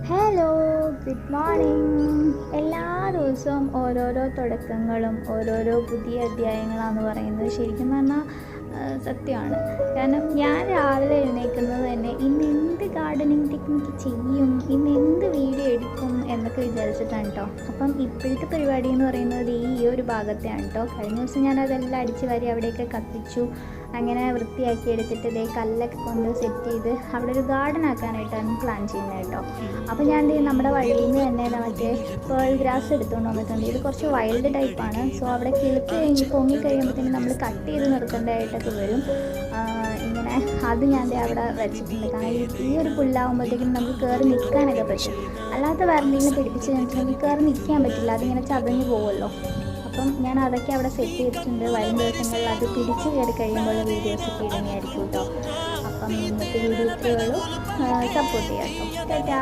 Hello, good morning. എല്ലാ ദിവസവും ഓരോരോ തുടക്കങ്ങളും ഓരോരോ പുതിയ അധ്യായങ്ങളാണെന്ന് പറയുന്നത് ശരിക്കും പറഞ്ഞാൽ സത്യമാണ്. കാരണം ഞാൻ രാവിലെ എഴുന്നേൽക്കുന്നത് തന്നെ ഇന്ന് എന്ത് ഗാർഡനിങ് ടെക്നിക്ക് ചെയ്യും, ഇന്ന് എന്ത് വീഡിയോ എടുക്കും എന്നൊക്കെ വിചാരിച്ചിട്ടാണ് കേട്ടോ. അപ്പം ഇപ്പോഴത്തെ പരിപാടി എന്ന് പറയുന്നത് ഈ ഒരു ഭാഗത്തെയാണ് കേട്ടോ. കഴിഞ്ഞ ദിവസം ഞാനതെല്ലാം അടിച്ച് വാരി അവിടെയൊക്കെ കത്തിച്ചു, അങ്ങനെ വൃത്തിയാക്കി എടുത്തിട്ട് ഇതേ കല്ലൊക്കെ കൊണ്ട് സെറ്റ് ചെയ്ത് അവിടെ ഒരു ഗാർഡൻ ആക്കാനായിട്ടാണ് പ്ലാൻ ചെയ്യുന്നത് കേട്ടോ. അപ്പോൾ ഞാൻ നമ്മുടെ വഴിയിൽ നിന്ന് തന്നെ മറ്റേ പേൾ ഗ്രാസ് എടുത്തുകൊണ്ട് വന്നിട്ടുണ്ട്. ഇത് കുറച്ച് വൈൽഡ് ടൈപ്പാണ്. സോ അവിടെ കിളുത്ത് കഴിഞ്ഞ് പൊങ്ങിക്കഴിയുമ്പോഴത്തേക്കും നമ്മൾ കട്ട് ചെയ്ത് നിർത്തേണ്ടതായിട്ടൊക്കെ വരും. ഇങ്ങനെ അത് ഞാൻ അവിടെ വെച്ചിട്ടുണ്ട്. കാരണം ഈ ഒരു പുല്ലാകുമ്പോഴത്തേക്കും നമുക്ക് കയറി നിൽക്കാനൊക്കെ പറ്റും. അല്ലാത്ത വരണ്ടിനെ പിടിപ്പിച്ച് കഴിഞ്ഞിട്ടുണ്ടെങ്കിൽ കയറി നിൽക്കാൻ പറ്റില്ല, അതിങ്ങനെ ചതഞ്ഞ് പോകുമല്ലോ. അപ്പം ഞാൻ അതൊക്കെ അവിടെ സെറ്റ് ചെയ്തിട്ടുണ്ട്. വരും ദിവസങ്ങളിൽ അത് പിടിച്ച് കയറി കഴിയുമ്പോൾ വീഡിയോസൊക്കെ ഇടുന്നതായിരിക്കും കേട്ടോ. അപ്പം ഇന്നത്തെ വീഡിയോ ഇത്രയേ ഉള്ളൂ. സപ്പോർട്ട് ചെയ്യാം കേട്ടോ. ടാറ്റാ.